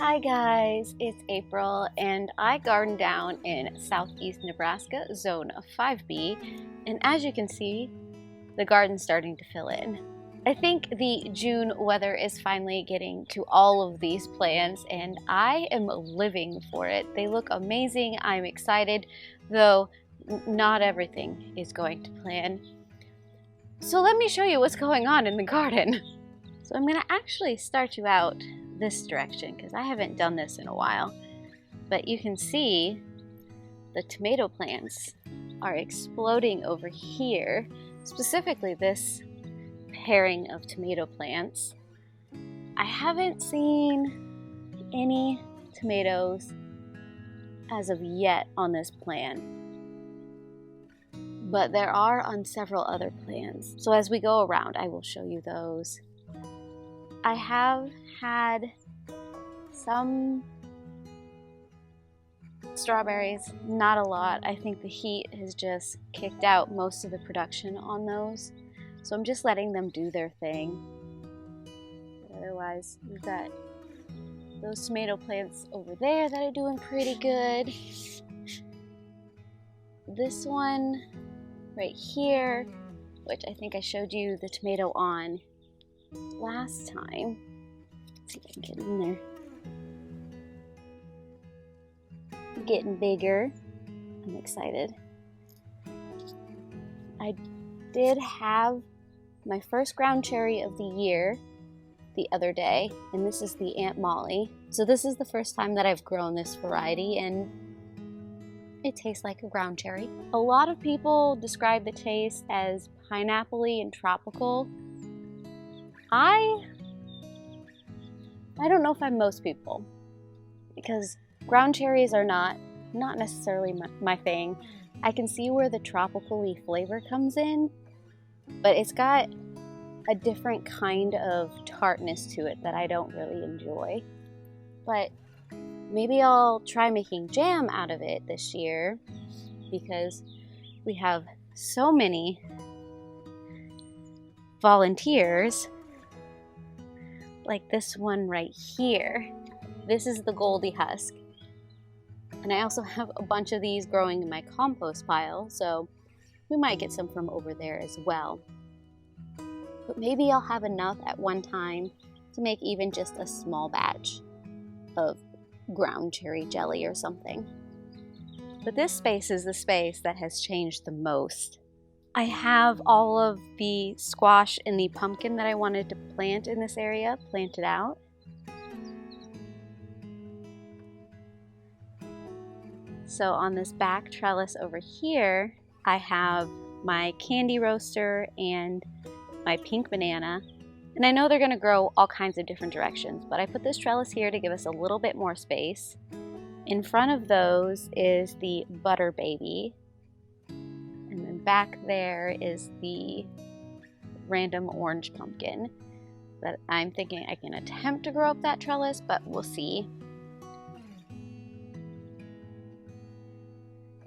Hi guys, it's April and I garden down in southeast Nebraska, zone 5B, and as you can see, the garden's starting to fill in. I think the June weather is finally getting to all of these plants and I am living for it. They look amazing, I'm excited, though not everything is going to plan. So let me show you what's going on in the garden. So I'm gonna actually start you out this direction because I haven't done this in a while. But you can see the tomato plants are exploding over here, specifically this pairing of tomato plants. I haven't seen any tomatoes as of yet on this plant, but there are on several other plants. So as we go around, I will show you those. I have had some strawberries, not a lot. I think the heat has just kicked out most of the production on those. So I'm just letting them do their thing. But otherwise, we've got those tomato plants over there that are doing pretty good. This one right here, which I think I showed you the tomato on last time. Let's see if I can get in there. Getting bigger. I'm excited. I did have my first ground cherry of the year the other day, and this is the Aunt Molly. So this is the first time that I've grown this variety, and it tastes like a ground cherry. A lot of people describe the taste as pineapple-y and tropical. I don't know if I'm most people, because ground cherries are not necessarily my thing. I can see where the tropical-y flavor comes in, but it's got a different kind of tartness to it that I don't really enjoy. But maybe I'll try making jam out of it this year, because we have so many volunteers. Like this one right here. This is the Goldie Husk. And I also have a bunch of these growing in my compost pile, so we might get some from over there as well. But maybe I'll have enough at one time to make even just a small batch of ground cherry jelly or something. But this space is the space that has changed the most. I have all of the squash and the pumpkin that I wanted to plant in this area planted out. So on this back trellis over here, I have my candy roaster and my pink banana. And I know they're gonna grow all kinds of different directions, but I put this trellis here to give us a little bit more space. In front of those is the butter baby. And then back there is the random orange pumpkin that I'm thinking I can attempt to grow up that trellis, but we'll see.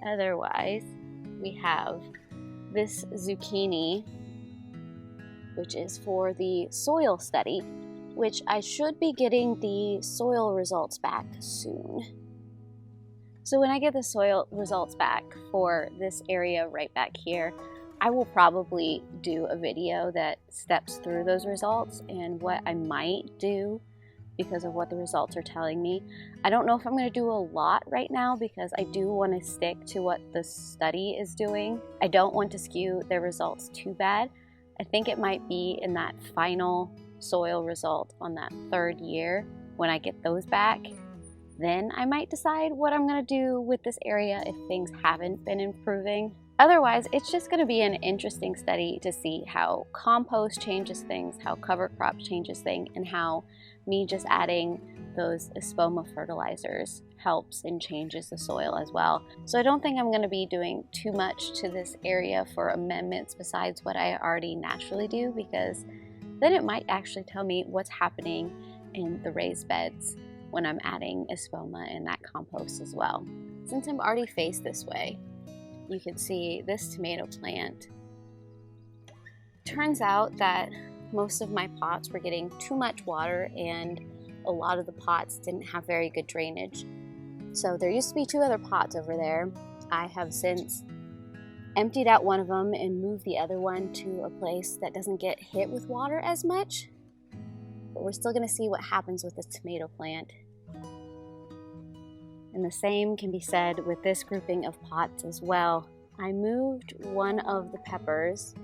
Otherwise, we have this zucchini, which is for the soil study, which I should be getting the soil results back soon. So when I get the soil results back for this area right back here, I will probably do a video that steps through those results and what I might do because of what the results are telling me. I don't know if I'm going to do a lot right now because I do want to stick to what the study is doing. I don't want to skew their results too bad. I think it might be in that final soil result on that third year when I get those back. Then I might decide what I'm going to do with this area if things haven't been improving. Otherwise, it's just going to be an interesting study to see how compost changes things, how cover crop changes things, and how me just adding those espoma fertilizers helps and changes the soil as well. So I don't think I'm going to be doing too much to this area for amendments besides what I already naturally do, because then it might actually tell me what's happening in the raised beds when I'm adding espoma and that compost as well. Since I'm already faced this way, you can see this tomato plant. Turns out that most of my pots were getting too much water and a lot of the pots didn't have very good drainage. So there used to be 2 other pots over there. I have since emptied out one of them and moved the other one to a place that doesn't get hit with water as much. But we're still going to see what happens with this tomato plant. And the same can be said with this grouping of pots as well. I moved one of the peppers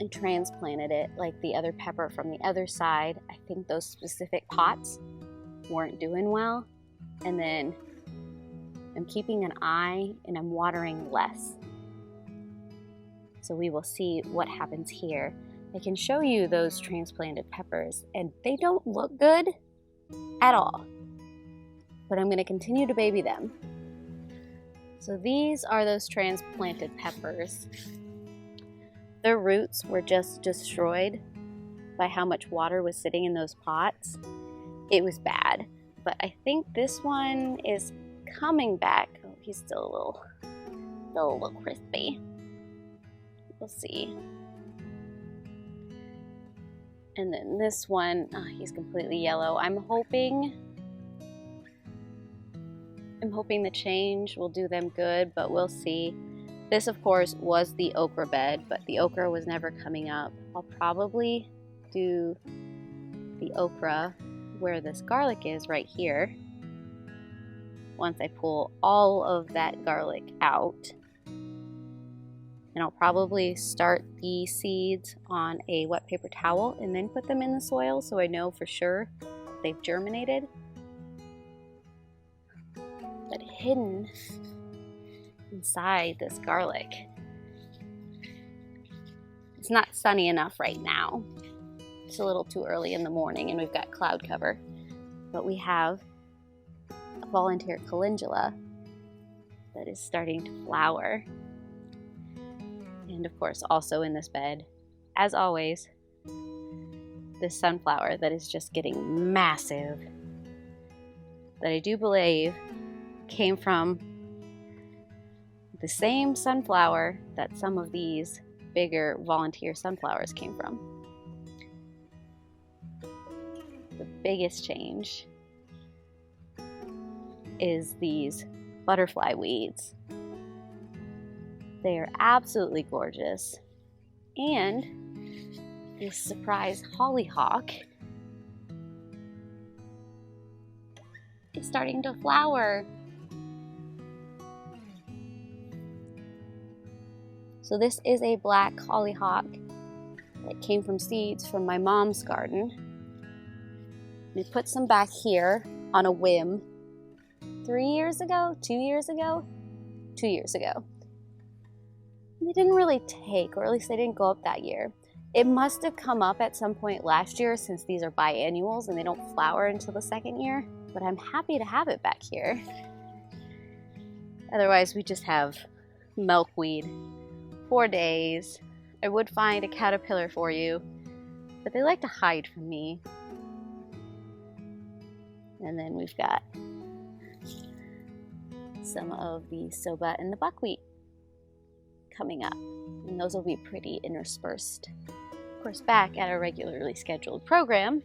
and transplanted it like the other pepper from the other side. I think those specific pots weren't doing well. And then I'm keeping an eye and I'm watering less. So we will see what happens here. I can show you those transplanted peppers and they don't look good at all. But I'm going to continue to baby them. So these are those transplanted peppers. Their roots were just destroyed by how much water was sitting in those pots. It was bad, but I think this one is coming back. Oh, he's still a little crispy. We'll see. And then this one, he's completely yellow. I'm hoping the change will do them good, but we'll see. This, of course, was the okra bed, but the okra was never coming up. I'll probably do the okra where this garlic is right here. Once I pull all of that garlic out. And I'll probably start the seeds on a wet paper towel and then put them in the soil so I know for sure they've germinated. But hidden inside this garlic, it's not sunny enough right now. It's a little too early in the morning and we've got cloud cover. But we have a volunteer calendula that is starting to flower. And of course, also in this bed, as always, this sunflower that is just getting massive, that I do believe came from the same sunflower that some of these bigger volunteer sunflowers came from. The biggest change is these butterfly weeds. They are absolutely gorgeous. And this surprise hollyhock is starting to flower. So this is a black hollyhock that came from seeds from my mom's garden. We put some back here on a whim 3 years ago, 2 years ago, 2 years ago. They didn't really take, or at least they didn't go up that year. It must have come up at some point last year since these are biannuals and they don't flower until the second year, but I'm happy to have it back here. Otherwise, we just have milkweed. 4 days. I would find a caterpillar for you, but they like to hide from me. And then we've got some of the soba and the buckwheat coming up, and those will be pretty interspersed. Of course, back at our regularly scheduled program,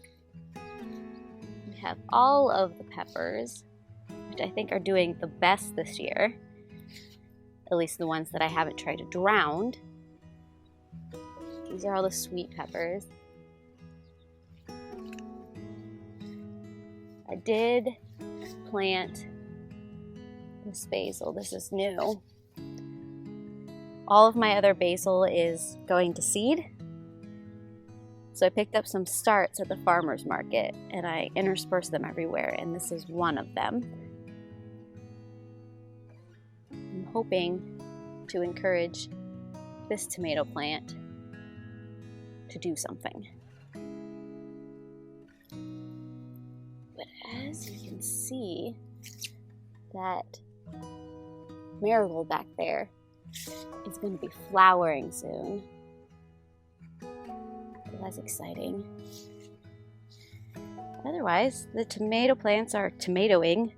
we have all of the peppers, which I think are doing the best this year. At least the ones that I haven't tried to drown. These are all the sweet peppers. I did plant this basil. This is new. All of my other basil is going to seed. So I picked up some starts at the farmer's market and I interspersed them everywhere, and this is one of them. I'm hoping to encourage this tomato plant to do something. But as you can see, that marigold back there is going to be flowering soon. So that's exciting. Otherwise, the tomato plants are tomatoing.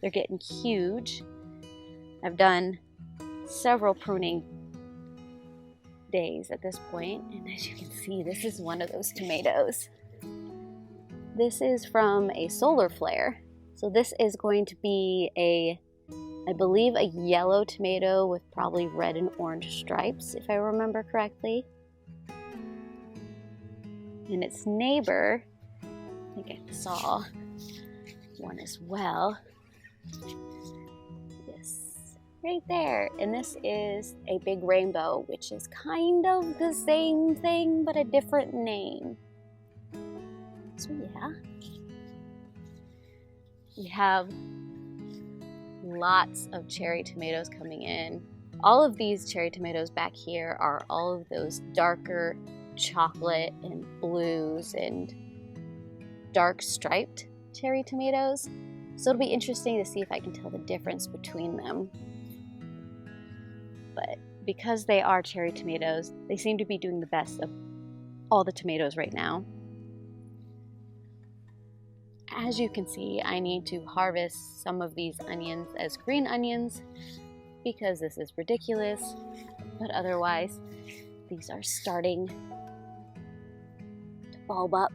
They're getting huge. I've done several pruning days at this point, and as you can see, this is one of those tomatoes. This is from a solar flare. So this is going to be I believe a yellow tomato with probably red and orange stripes, if I remember correctly. And its neighbor, I think I saw one as well. Yes, right there. And this is a big rainbow, which is kind of the same thing, but a different name. So yeah, we have lots of cherry tomatoes coming in. All of these cherry tomatoes back here are all of those darker chocolate and blues and dark striped cherry tomatoes. So it'll be interesting to see if I can tell the difference between them. But because they are cherry tomatoes, they seem to be doing the best of all the tomatoes right now. As you can see, I need to harvest some of these onions as green onions because this is ridiculous, but otherwise these are starting to bulb up.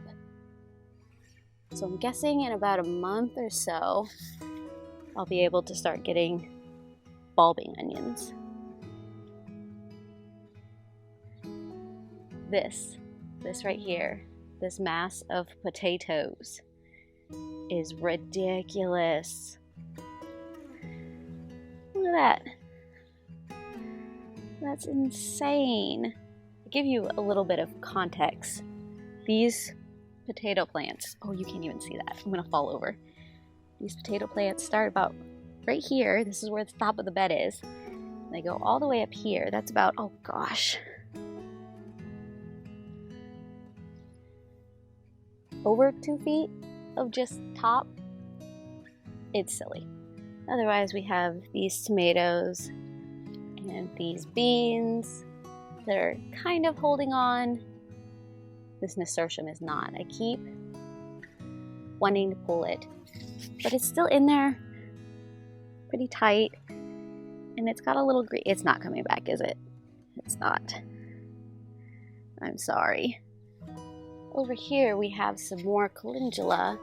So I'm guessing in about a month or so, I'll be able to start getting bulbing onions. This right here, this mass of potatoes is ridiculous. Look at that. That's insane. To give you a little bit of context, these potato plants, oh, you can't even see that. I'm gonna fall over. These potato plants start about right here. This is where the top of the bed is. They go all the way up here. That's about, oh gosh, over 2 feet of just top. It's silly. Otherwise, we have these tomatoes and these beans that are kind of holding on. This nasturtium is not. I keep wanting to pull it, but it's still in there pretty tight, and it's got a little green. It's not coming back, is it? It's not. I'm sorry. Over here we have some more calendula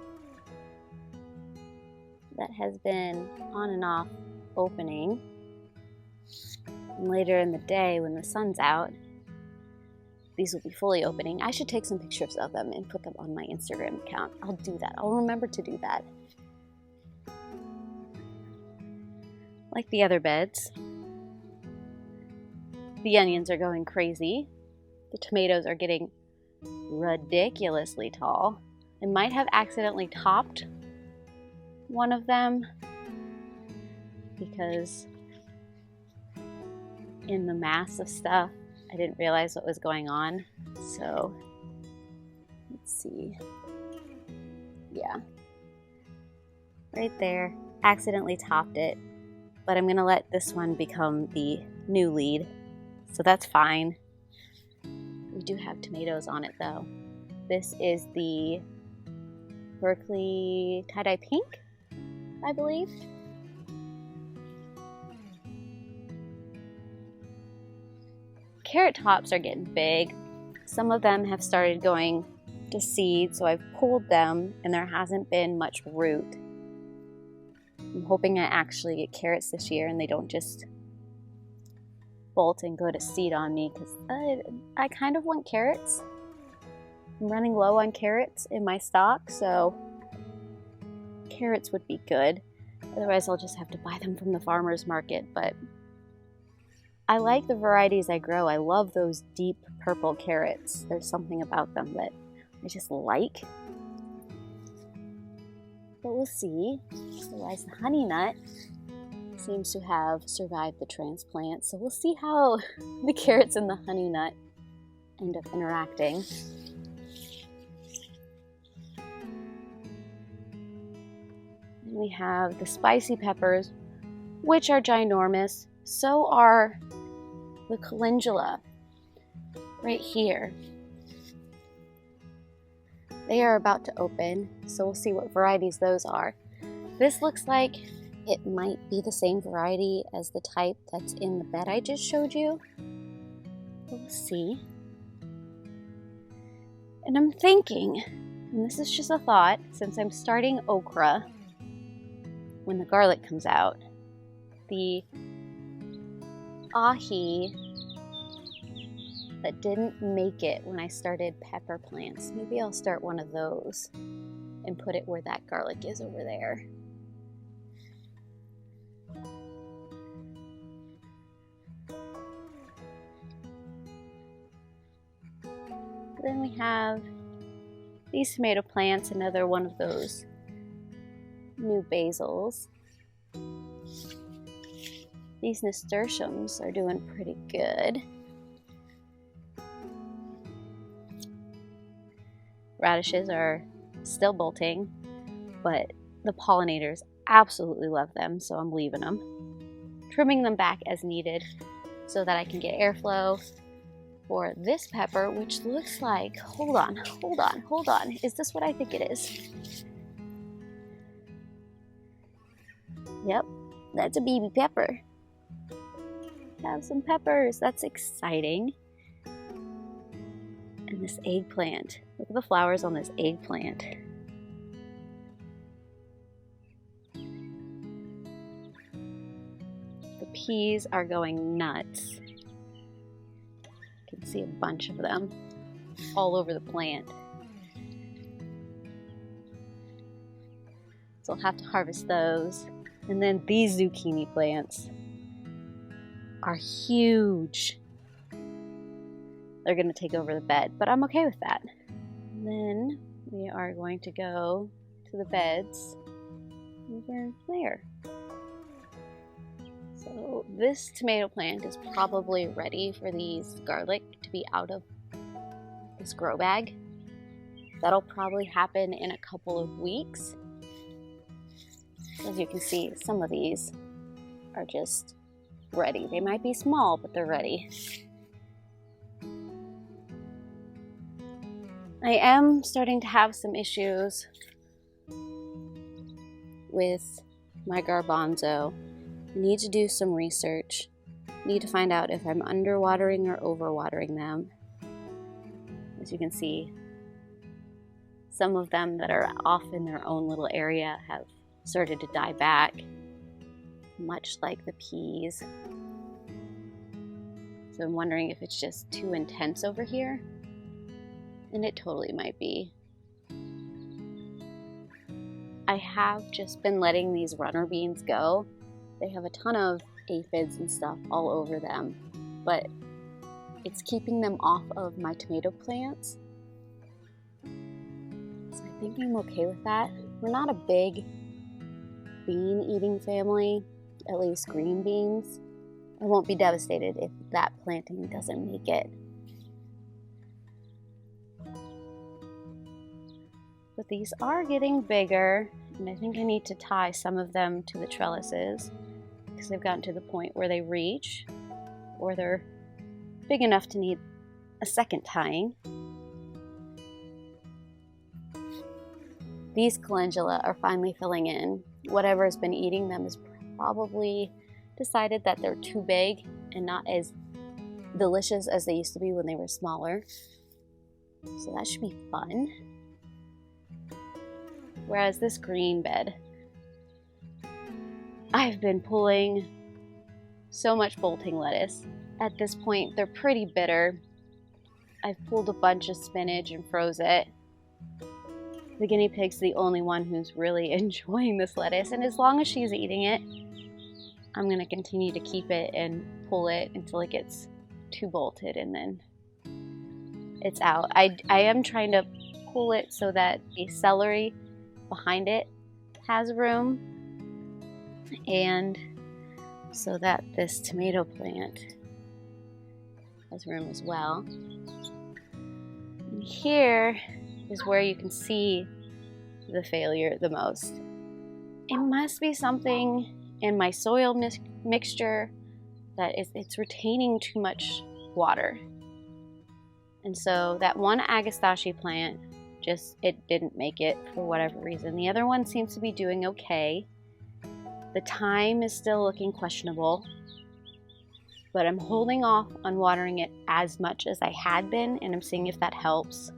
that has been on and off opening. And later in the day when the sun's out, these will be fully opening. I should take some pictures of them and put them on my Instagram account. I'll do that. I'll remember to do that. Like the other beds, the onions are going crazy. The tomatoes are getting ridiculously tall. I might have accidentally topped one of them because in the mass of stuff I didn't realize what was going on. So let's see. Yeah, right there, accidentally topped it, but I'm gonna let this one become the new lead, so that's fine. We do have tomatoes on it though. This is the Berkeley tie-dye pink, I believe. Carrot tops are getting big. Some of them have started going to seed, so I've pulled them and there hasn't been much root. I'm hoping I actually get carrots this year and they don't just bolt and go to seed on me, because I kind of want carrots. I'm running low on carrots in my stock, so carrots would be good. Otherwise I'll just have to buy them from the farmer's market, but I like the varieties I grow. I love those deep purple carrots. There's something about them that I just like. But we'll see. Otherwise the honey nut seems to have survived the transplant, so we'll see how the carrots and the honey nut end up interacting. And we have the spicy peppers, which are ginormous. So are the calendula right here. They are about to open, so we'll see what varieties those are. This looks like it might be the same variety as the type that's in the bed I just showed you. We'll see. And I'm thinking And this is just a thought, since I'm starting okra when the garlic comes out, the ahi that didn't make it when I started pepper plants, maybe I'll start one of those and put it where that garlic is over there. Then we have these tomato plants, another one of those new basils. These nasturtiums are doing pretty good. Radishes are still bolting, but the pollinators absolutely love them, so I'm leaving them. Trimming them back as needed so that I can get airflow for this pepper, which looks like, hold on. Is this what I think it is? Yep, that's a baby pepper. Have some peppers, that's exciting. And this eggplant, look at the flowers on this eggplant. The peas are going nuts. You can see a bunch of them all over the plant. So I'll have to harvest those. And then these zucchini plants are huge. They're going to take over the bed, but I'm okay with that. And then we are going to go to the beds over there. So this tomato plant is probably ready for these garlic to be out of this grow bag. That'll probably happen in a couple of weeks. As you can see, some of these are just ready. They might be small, but they're ready. I am starting to have some issues with my garbanzo. I need to do some research. Need to find out if I'm underwatering or overwatering them. As you can see, some of them that are off in their own little area have started to die back, much like the peas. So I'm wondering if it's just too intense over here. And it totally might be. I have just been letting these runner beans go. They have a ton of aphids and stuff all over them, but it's keeping them off of my tomato plants. So I think I'm okay with that. We're not a big bean eating family, at least green beans. I won't be devastated if that planting doesn't make it. But these are getting bigger, and I think I need to tie some of them to the trellises because they've gotten to the point where they reach, or they're big enough to need a second tying. These calendula are finally filling in. Whatever has been eating them has probably decided that they're too big and not as delicious as they used to be when they were smaller. So that should be fun. Whereas this green bed, I've been pulling so much bolting lettuce. At this point, they're pretty bitter. I've pulled a bunch of spinach and froze it. The guinea pig's the only one who's really enjoying this lettuce, and as long as she's eating it, I'm going to continue to keep it and pull it until it gets too bolted, and then it's out. I am trying to pull it so that the celery behind it has room, and so that this tomato plant has room as well. And here is where you can see the failure the most. It must be something in my soil mixture that it's retaining too much water. And so that one agastache plant, it didn't make it for whatever reason. The other one seems to be doing okay. The time is still looking questionable, but I'm holding off on watering it as much as I had been, and I'm seeing if that helps.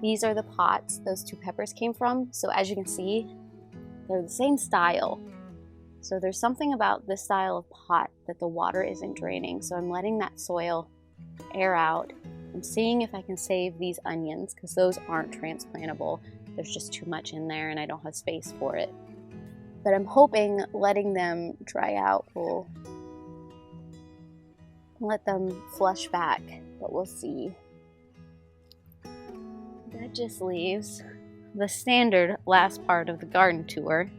These are the pots those 2 peppers came from. So as you can see, they're the same style. So there's something about this style of pot that the water isn't draining. So I'm letting that soil air out. I'm seeing if I can save these onions because those aren't transplantable. There's just too much in there and I don't have space for it. But I'm hoping letting them dry out will let them flush back, but we'll see. That just leaves the standard last part of the garden tour.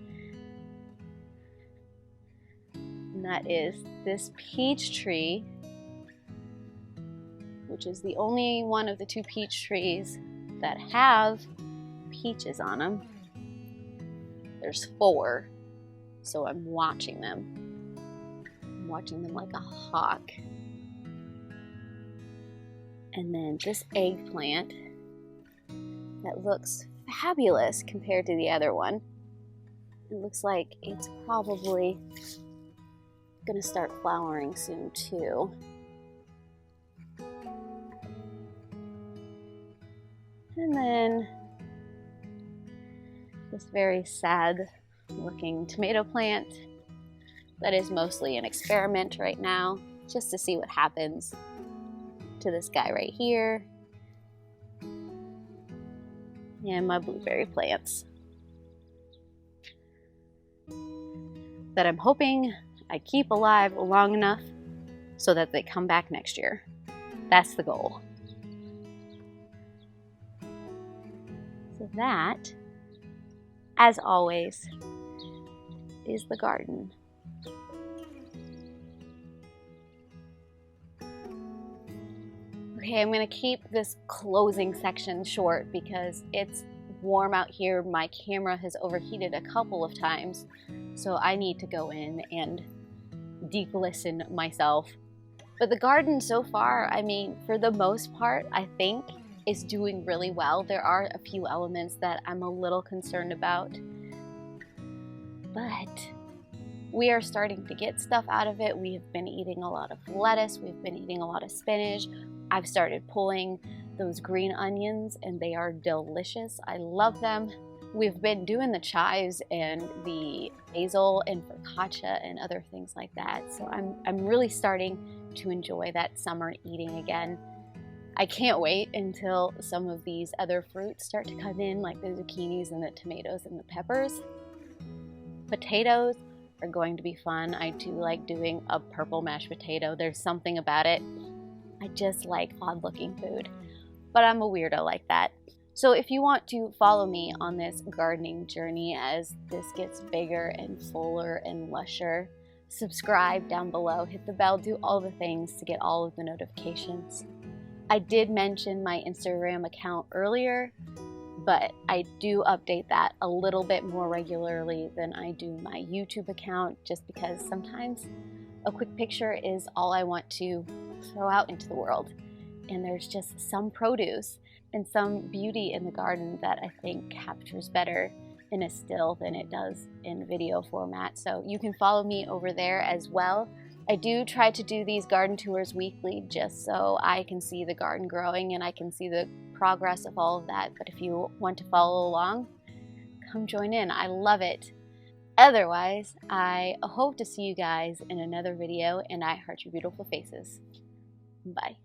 And that is this peach tree, which is the only one of the 2 peach trees that have peaches on them. There's 4, so I'm watching them. I'm watching them like a hawk. And then this eggplant that looks fabulous compared to the other one. It looks like it's probably gonna start flowering soon too. And then this very sad looking tomato plant that is mostly an experiment right now, just to see what happens to this guy right here. And my blueberry plants that I'm hoping I keep alive long enough so that they come back next year. That's the goal. So that, as always, is the garden. Okay, I'm gonna keep this closing section short because it's warm out here. My camera has overheated a couple of times, so I need to go in and deglisten myself. But the garden so far, I mean, for the most part, I think is doing really well. There are a few elements that I'm a little concerned about, but we are starting to get stuff out of it. We have been eating a lot of lettuce. We've been eating a lot of spinach. I've started pulling those green onions and they are delicious. I love them. We've been doing the chives and the basil and focaccia and other things like that. So I'm really starting to enjoy that summer eating again. I can't wait until some of these other fruits start to come in, like the zucchinis and the tomatoes and the peppers. Potatoes are going to be fun. I do like doing a purple mashed potato. There's something about it. I just like odd looking food, but I'm a weirdo like that. So if you want to follow me on this gardening journey as this gets bigger and fuller and lusher, subscribe down below, hit the bell, do all the things to get all of the notifications. I did mention my Instagram account earlier, but I do update that a little bit more regularly than I do my YouTube account, just because sometimes a quick picture is all I want to throw out into the world. And there's just some produce and some beauty in the garden that I think captures better in a still than it does in video format. So you can follow me over there as well. I do try to do these garden tours weekly just so I can see the garden growing and I can see the progress of all of that. But if you want to follow along, come join in. I love it. Otherwise, I hope to see you guys in another video, and I heart your beautiful faces. Bye.